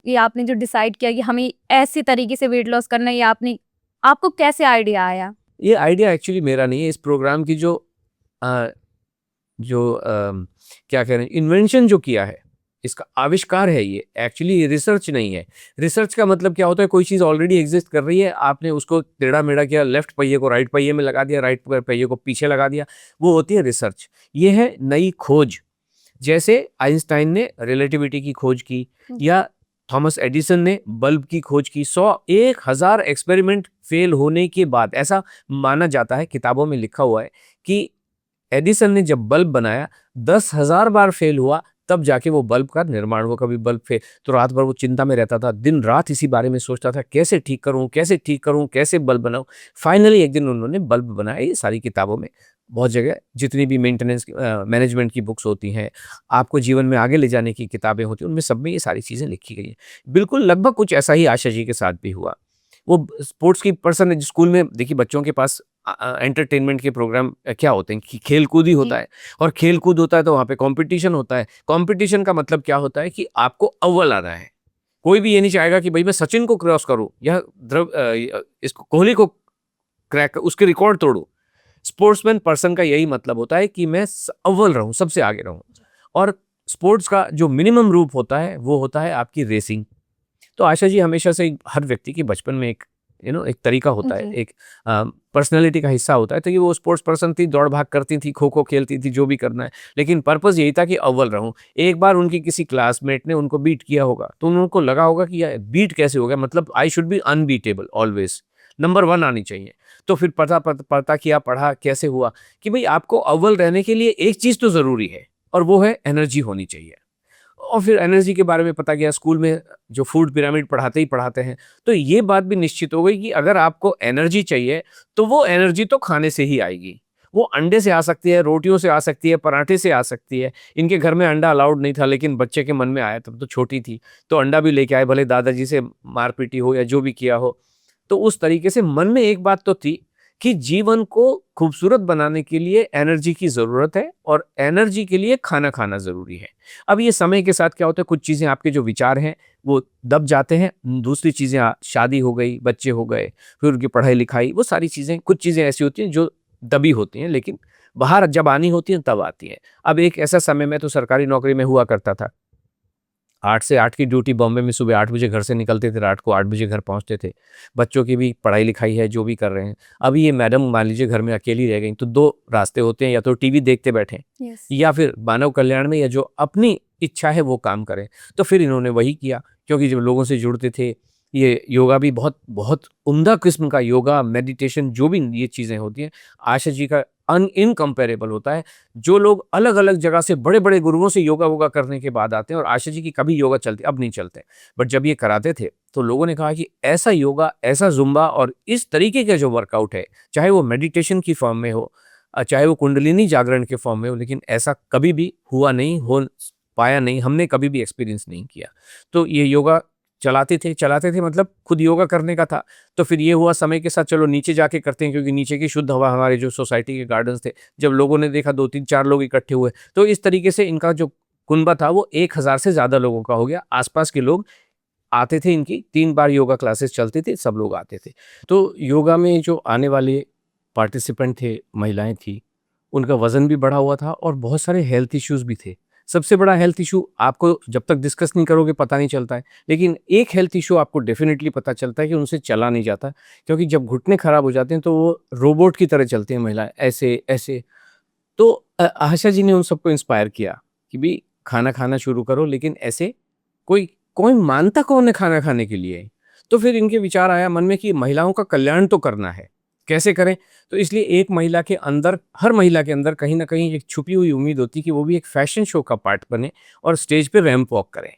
ये आपने जो डिसाइड किया कि हमें ऐसी तरीके से वेट लॉस करना है, ये आपको कैसे आइडिया आया? ये आइडिया एक्चुअली मेरा नहीं है। इस प्रोग्राम की अ, क्या कह रहे हैं, इन्वेंशन जो किया है, इसका आविष्कार है ये, एक्चुअली रिसर्च नहीं है। रिसर्च का मतलब क्या होता है, कोई चीज़ ऑलरेडी एग्जिस्ट कर रही है, आपने उसको टेढ़ा-मेढ़ा किया, लेफ्ट पहिए को राइट पहिए में लगा दिया, राइट पहिए को पीछे लगा दिया, वो होती है रिसर्च। ये है नई खोज। जैसे आइंस्टाइन ने रिलेटिविटी की खोज की, या थॉमस एडिसन ने बल्ब की खोज की। 1,000 एक्सपेरिमेंट फेल होने के बाद, ऐसा माना जाता है, किताबों में लिखा हुआ है कि एडिसन ने जब बल्ब बनाया 10,000 बार फेल हुआ, तब जाके वो बल्ब का निर्माण हुआ। कभी बल्ब फेल तो रात भर वो चिंता में रहता था, दिन रात इसी बारे में सोचता था, कैसे ठीक करूं, कैसे ठीक करूं, कैसे बल्ब बनाऊं। फाइनली एक दिन उन्होंने बल्ब बनाया। ये सारी किताबों में, बहुत जगह जितनी भी मेंटेनेंस मैनेजमेंट की बुक्स होती हैं, आपको जीवन में आगे ले जाने की किताबें होती हैं, उनमें सब में ये सारी चीज़ें लिखी गई हैं। बिल्कुल लगभग कुछ ऐसा ही आशा जी के साथ भी हुआ। वो स्पोर्ट्स की पर्सन है, स्कूल में देखिए बच्चों के पास एंटरटेनमेंट के प्रोग्राम क्या होते हैं कि खेल-कूद ही होता जी। है, और खेल-कूद होता है तो वहाँ पे कॉम्पिटिशन होता है। कॉम्पिटिशन का मतलब क्या होता है कि आपको अव्वल आना है। कोई भी ये नहीं चाहेगा कि भई मैं सचिन को क्रॉस करूँ, या इसको कोहली को क्रैक उसके रिकॉर्ड तोड़ूँ। स्पोर्ट्समैन पर्सन का यही मतलब होता है कि मैं अव्वल रहूं, सबसे आगे रहूं। और स्पोर्ट्स का जो मिनिमम रूप होता है वो होता है आपकी रेसिंग। तो आशा जी हमेशा से हर व्यक्ति की बचपन में एक एक तरीका होता है, जी। एक पर्सनैलिटी का हिस्सा होता है। तो ये वो स्पोर्ट्स पर्सन थी, दौड़ भाग करती थी, खो खो खेलती थी, जो भी करना है, लेकिन पर्पस यही था कि अव्वल रहूं। एक बार उनकी किसी क्लासमेट ने उनको बीट किया होगा, तो उनको लगा होगा कि यार बीट कैसे हो गया, मतलब I should be unbeatable always, number one आनी चाहिए। तो फिर पता किया, पढ़ा, कैसे हुआ कि भाई आपको अव्वल रहने के लिए एक चीज़ तो ज़रूरी है, और वो है एनर्जी होनी चाहिए। और फिर एनर्जी के बारे में पता किया, स्कूल में जो फूड पिरामिड पढ़ाते ही पढ़ाते हैं, तो ये बात भी निश्चित हो गई कि अगर आपको एनर्जी चाहिए, तो वो एनर्जी तो खाने से ही आएगी। वो अंडे से आ सकती है, रोटियों से आ सकती है, पराठे से आ सकती है। इनके घर में अंडा अलाउड नहीं था, लेकिन बच्चे के मन में आया, तब तो छोटी थी, तो अंडा भी लेके आए, भले दादाजी से मार-पीटी हो या जो भी किया हो। तो उस तरीके से मन में एक बात तो थी कि जीवन को खूबसूरत बनाने के लिए एनर्जी की ज़रूरत है, और एनर्जी के लिए खाना खाना ज़रूरी है। अब ये समय के साथ क्या होता है, कुछ चीज़ें आपके जो विचार हैं वो दब जाते हैं, दूसरी चीज़ें शादी हो गई, बच्चे हो गए, फिर उनकी पढ़ाई-लिखाई, वो सारी चीज़ें, कुछ चीज़ें ऐसी होती हैं जो दबी होती हैं, लेकिन बाहर जब आनी होती हैं तब आती हैं। अब एक ऐसा समय, मैं तो सरकारी नौकरी में हुआ करता था। 8 से 8 की ड्यूटी बॉम्बे में, सुबह 8 बजे घर से निकलते थे, रात को 8 बजे घर पहुँचते थे। बच्चों की भी पढ़ाई-लिखाई है, जो भी कर रहे हैं। अभी ये मैडम मान लीजिए घर में अकेली रह गईं, तो 2 रास्ते होते हैं, या तो टीवी देखते बैठें, यस। या फिर मानव कल्याण में, या जो अपनी इच्छा है वो काम करें। तो फिर इन्होंने वही किया, क्योंकि जब लोगों से जुड़ते थे, ये योगा भी बहुत बहुत उम्दा किस्म का योगा, मेडिटेशन, जो भी ये चीज़ें होती हैं, आशा जी का इनकम्पेरेबल होता है। जो लोग अलग-अलग जगह से बड़े-बड़े गुरुओं से योगा-वोगा करने के बाद आते हैं, और आशा जी की कभी योगा चलती, अब नहीं चलते। बट जब ये कराते थे, तो लोगों ने कहा कि ऐसा योगा, ऐसा ज़ुम्बा, और इस तरीके का जो वर्कआउट है, चाहे वो मेडिटेशन की फॉर्म में हो, चाहे वो कुंडलिनी जागरण के फॉर्म में हो, लेकिन ऐसा कभी भी हुआ नहीं, हो पाया नहीं, हमने कभी भी एक्सपीरियंस नहीं किया। तो ये योगा चलाते थे मतलब खुद योगा करने का था। तो फिर ये हुआ समय के साथ, चलो नीचे जाके करते हैं, क्योंकि नीचे की शुद्ध हवा, हमारे जो सोसाइटी के गार्डन्स थे, जब लोगों ने देखा 2-3-4 लोग इकट्ठे हुए, तो इस तरीके से इनका जो कुनबा था वो 1000 से ज़्यादा लोगों का हो गया। आस-पास के लोग आते थे, इनकी 3 बार योगा क्लासेस चलती थी, सब लोग आते थे। तो योगा में जो आने वाले पार्टिसिपेंट थे, महिलाएँ थी, उनका वज़न भी बढ़ा हुआ था, और बहुत सारे हेल्थ इश्यूज़ भी थे। सबसे बड़ा हेल्थ इश्यू आपको जब तक डिस्कस नहीं करोगे पता नहीं चलता है, लेकिन एक हेल्थ इश्यू आपको डेफ़िनिटली पता चलता है कि उनसे चला नहीं जाता, क्योंकि जब घुटने खराब हो जाते हैं, तो वो रोबोट की तरह चलती हैं महिलाएँ, ऐसे, ऐसे। तो आशा जी ने उन सबको इंस्पायर किया कि भई खाना खाना शुरू करो, लेकिन ऐसे कोई कोई मानता कौन है खाना खाने के लिए? तो फिर इनके विचार आया मन में कि महिलाओं का कल्याण तो करना है, कैसे करें? तो इसलिए एक महिला के अंदर, हर महिला के अंदर कहीं न कहीं एक छुपी हुई उम्मीद होती है कि वो भी एक फैशन शो का पार्ट बने, और स्टेज पे रैंप वॉक करें।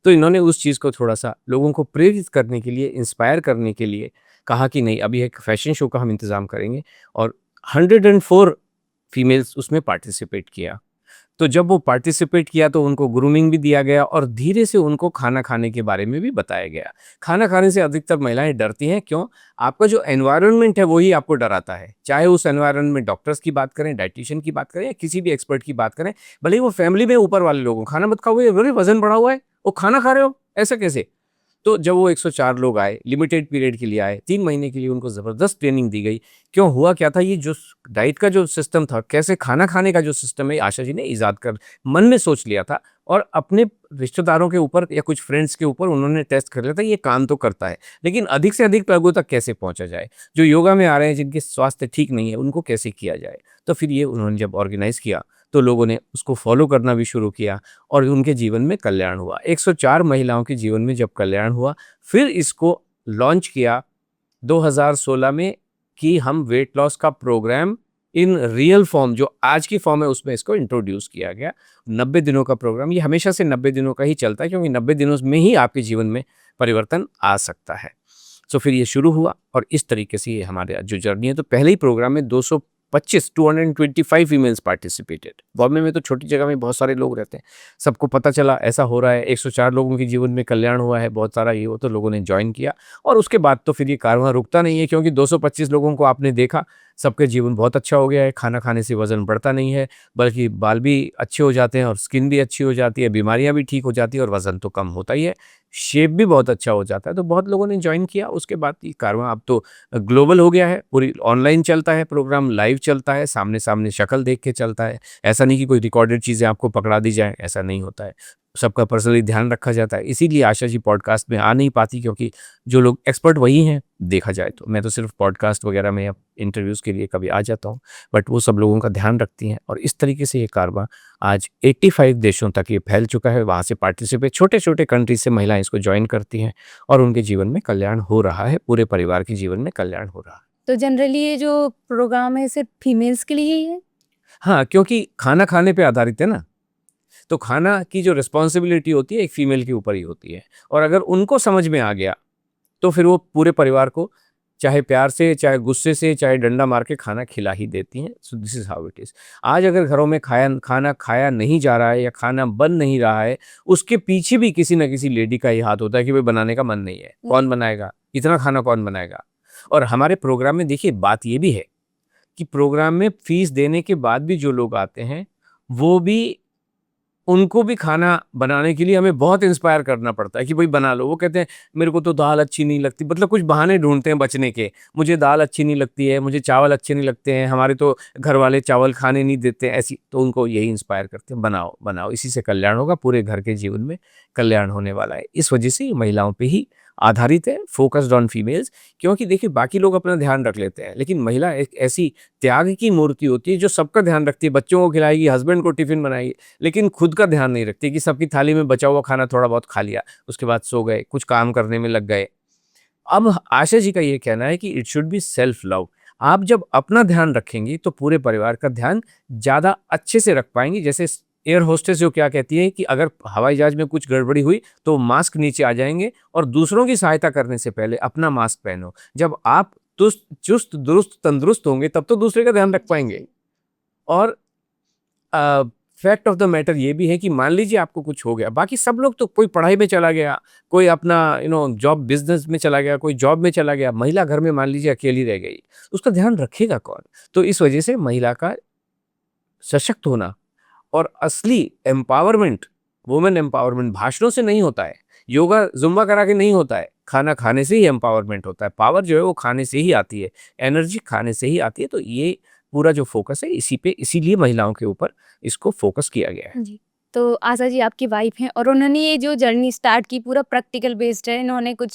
तो इन्होंने उस चीज़ को थोड़ा-सा लोगों को प्रेरित करने के लिए, इंस्पायर करने के लिए कहा कि नहीं, अभी एक फैशन शो का हम इंतज़ाम करेंगे, और 104 फीमेल्स उसमें पार्टिसिपेट किया। तो जब वो पार्टिसिपेट किया, तो उनको ग्रूमिंग भी दिया गया, और धीरे से उनको खाना खाने के बारे में भी बताया गया। खाना खाने से अधिकतर महिलाएँ डरती हैं, क्यों? आपका जो एनवायरनमेंट है वही आपको डराता है। चाहे उस एनवायरनमेंट में डॉक्टर्स की बात करें, डायटीशियन की बात करें, या किसी भी एक्सपर्ट की बात करें, भले ही वो फैमिली में ऊपर वाले लोग हों, खाना मत खाओ, अरे वज़न बढ़ा हुआ है, वो खाना खा रहे हो, ऐसा कैसे? तो जब वो 104 लोग आए, लिमिटेड पीरियड के लिए आए, 3 महीने के लिए उनको ज़बरदस्त ट्रेनिंग दी गई। क्यों हुआ क्या था, ये जो डाइट का जो सिस्टम था, कैसे खाना खाने का जो सिस्टम है, आशा जी ने ईज़ाद कर मन में सोच लिया था और अपने रिश्तेदारों के ऊपर या कुछ फ्रेंड्स के ऊपर उन्होंने टेस्ट कर लिया था, ये काम तो करता है, लेकिन अधिक से अधिक लोगों तक कैसे पहुँचा जाए? जो योगा में आ रहे हैं, जिनके स्वास्थ्य ठीक नहीं है, उनको कैसे किया जाए? तो फिर ये उन्होंने जब ऑर्गेनाइज़ किया, तो लोगों ने उसको फॉलो करना भी शुरू किया और उनके जीवन में कल्याण हुआ। 104 महिलाओं के जीवन में जब कल्याण हुआ, फिर इसको लॉन्च किया 2016 में कि हम वेट लॉस का प्रोग्राम इन रियल फॉर्म, जो आज की फॉर्म है, उसमें इसको इंट्रोड्यूस किया गया। 90 दिनों का प्रोग्राम, ये हमेशा से 90 दिनों का ही चलता है, क्योंकि 90 दिनों में ही आपके जीवन में परिवर्तन आ सकता है। सो फिर ये शुरू हुआ और इस तरीके से ये हमारे जो जर्नी है, तो पहले ही प्रोग्राम में 225 फीमेल्स पार्टिसिपेटेड। बॉम्बे में तो छोटी जगह में बहुत सारे लोग रहते हैं, सबको पता चला ऐसा हो रहा है, 104 लोगों के जीवन में कल्याण हुआ है, बहुत सारा ये हो, तो लोगों ने ज्वाइन किया। और उसके बाद तो फिर ये कारवां रुकता नहीं है, क्योंकि 225 लोगों को आपने देखा, सबके जीवन बहुत अच्छा हो गया है। खाना खाने से वजन बढ़ता नहीं है, बल्कि बाल भी अच्छे हो जाते हैं और स्किन भी अच्छी हो जाती है, बीमारियां भी ठीक हो जाती है और वजन तो कम होता ही है, शेप भी बहुत अच्छा हो जाता है। तो बहुत लोगों ने ज्वाइन किया। उसके बाद ये कारवां अब तो ग्लोबल हो गया है, पूरी ऑनलाइन चलता है, प्रोग्राम लाइव चलता है, सामने सामने शक्ल देख के चलता है। ऐसा नहीं कि कोई रिकॉर्डेड चीज़ें आपको पकड़ा दी जाए, ऐसा नहीं होता है। सबका पर्सनली ध्यान रखा जाता है। इसीलिए आशा जी पॉडकास्ट में आ नहीं पाती, क्योंकि जो लोग एक्सपर्ट वही हैं, देखा जाए तो। मैं तो सिर्फ पॉडकास्ट वगैरह में इंटरव्यूज़ के लिए कभी आ जाता हूँ, बट वो सब लोगों का ध्यान रखती हैं। और इस तरीके से ये कारवां आज 85 देशों तक ये फैल चुका है। वहाँ से पार्टिसिपेट, छोटे-छोटे कंट्रीज से महिलाएँ इसको जॉइन करती हैं और उनके जीवन में कल्याण हो रहा है, पूरे परिवार के जीवन में कल्याण हो रहा है। तो जनरली ये जो प्रोग्राम है सिर्फ फीमेल्स के लिए ही है? हाँ, क्योंकि खाना खाने पे आधारित है ना, तो खाना की जो रिस्पॉन्सिबिलिटी होती है एक फीमेल के ऊपर ही होती है। और अगर उनको समझ में आ गया, तो फिर वो पूरे परिवार को चाहे प्यार से, चाहे गुस्से से, चाहे डंडा मार के खाना खिला ही देती हैं। So this is how it is. आज अगर घरों में खाना खाया नहीं जा रहा है या खाना बन नहीं रहा है, उसके पीछे भी किसी न किसी लेडी का ही हाथ होता है कि भाई बनाने का मन नहीं है। कौन बनाएगा? इतना खाना कौन बनाएगा? और हमारे प्रोग्राम में देखिए बात ये भी है कि प्रोग्राम में फ़ीस देने के बाद भी जो लोग आते हैं, वो भी, उनको भी खाना बनाने के लिए हमें बहुत इंस्पायर करना पड़ता है कि भाई बना लो। वो कहते हैं मेरे को तो दाल अच्छी नहीं लगती, मतलब कुछ बहाने ढूँढते हैं बचने के। मुझे दाल अच्छी नहीं लगती है, मुझे चावल अच्छे नहीं लगते हैं, हमारे तो घर वाले चावल खाने नहीं देते हैं, ऐसी। तो उनको यही इंस्पायर करते हैं, बनाओ, बनाओ, इसी से कल्याण होगा, पूरे घर के जीवन में कल्याण होने वाला है। इस वजह से ये महिलाओं पे ही आधारित है, फोकस्ड ऑन फीमेल्स। क्योंकि देखिए बाकी लोग अपना ध्यान रख लेते हैं, लेकिन महिला एक ऐसी त्याग की मूर्ति होती है जो सबका ध्यान रखती है, बच्चों को खिलाएगी, हस्बैंड को टिफ़िन बनाएगी, लेकिन खुद का ध्यान नहीं रखती कि सबकी थाली में बचा हुआ खाना थोड़ा बहुत खा लिया, उसके बाद सो गए, कुछ काम करने में लग गए। अब आशा जी का ये कहना है कि it should be self love. आप जब अपना ध्यान रखेंगी तो पूरे परिवार का ध्यान ज़्यादा अच्छे से रख पाएंगी। जैसे एयर होस्टेस जो क्या कहती है कि अगर हवाई जहाज में कुछ गड़बड़ी हुई तो मास्क नीचे आ जाएंगे, और दूसरों की सहायता करने से पहले अपना मास्क पहनो। जब आप चुस्त दुरुस्त तंदुरुस्त होंगे तब तो दूसरे का ध्यान रख पाएंगे। और फैक्ट ऑफ द मैटर ये भी है कि मान लीजिए आपको कुछ हो गया, बाकी सब लोग तो, कोई पढ़ाई में चला गया, कोई अपना जॉब बिजनेस में चला गया, कोई जॉब में चला गया, महिला घर में मान लीजिए अकेली रह गई, उसका ध्यान रखेगा कौन? तो इस वजह से महिला का सशक्त होना और असली एम्पावरमेंट, वुमेन एम्पावरमेंट भाषणों से नहीं होता है, योगा जुम्बा करा के नहीं होता है, खाना खाने से ही एम्पावरमेंट होता है। पावर जो है वो खाने से ही आती है, एनर्जी खाने से ही आती है। तो ये पूरा जो फोकस है इसी पे, इसीलिए महिलाओं के ऊपर इसको फोकस किया गया है। जी। तो आशा जी आपकी वाइफ हैं और उन्होंने ये जो जर्नी स्टार्ट की पूरा प्रैक्टिकल बेस्ड है, इन्होंने कुछ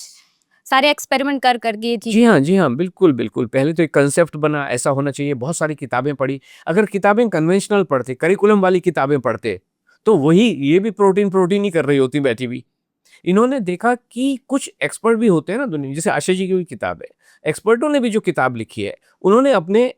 सारे एक्सपेरिमेंट कर करके ये चीज़। जी हाँ, बिल्कुल, बिल्कुल। पहले तो एक कंसेप्ट बना, ऐसा होना चाहिए, बहुत सारी किताबें पढ़ी। अगर किताबें कन्वेंशनल पढ़ते, करिकुलम वाली किताबें पढ़ते, तो वही ये भी प्रोटीन ही कर रही होती बैठी हुई। इन्होंने देखा कि कुछ एक्सपर्ट भी होते हैं ना दुनिया में, जैसे आशा जी की भी किताब है। एक्सपर्टों ने भी जो किताब लिखी है, उन्होंने अपने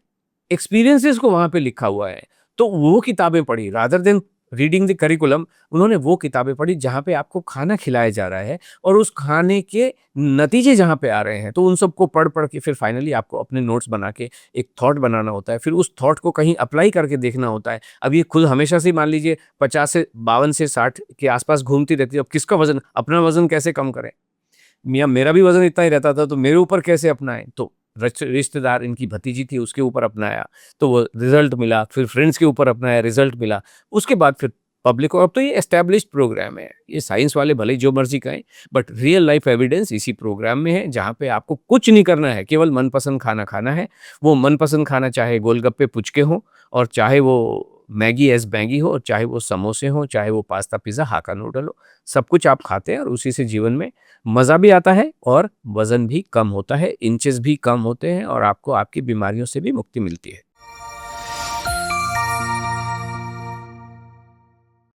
एक्सपीरियंसेस को वहाँ पे लिखा हुआ है। तो वो किताबें पढ़ी rather than reading the curriculum. उन्होंने वो किताबें पढ़ी जहाँ पे आपको खाना खिलाया जा रहा है और उस खाने के नतीजे जहाँ पे आ रहे हैं, तो उन सबको पढ़ के फिर फाइनली आपको अपने नोट्स बना के एक थॉट बनाना होता है। फिर उस थॉट को कहीं अप्लाई करके देखना होता है। अब ये खुद हमेशा से मान लीजिए 50 से 52 से 60 के आसपास घूमती रहती है। अब किसका वज़न, अपना वज़न कैसे कम करें? मियाँ मेरा भी वज़न इतना ही रहता था, तो मेरे ऊपर कैसे अपनाएँ? तो रिश्तेदार, इनकी भतीजी थी, उसके ऊपर अपनाया, तो वो रिज़ल्ट मिला। फिर फ्रेंड्स के ऊपर अपनाया, रिज़ल्ट मिला। उसके बाद फिर पब्लिक को। अब तो ये एस्टैब्लिश्ड प्रोग्राम है, ये साइंस वाले भले ही जो मर्जी कहें, बट रियल लाइफ एविडेंस इसी प्रोग्राम में है, जहाँ पे आपको कुछ नहीं करना है, केवल मनपसंद खाना खाना है। वो मनपसंद खाना चाहे गोलगप्पे पुचके हों, और चाहे वो मैगी एस मैगी हो, चाहे वो समोसे हों, चाहे वो पास्ता पिज़्ज़ा हाका नूडल हो, सब कुछ आप खाते हैं और उसी से जीवन में मज़ा भी आता है और वज़न भी कम होता है, इंचेस भी कम होते हैं और आपको आपकी बीमारियों से भी मुक्ति मिलती है।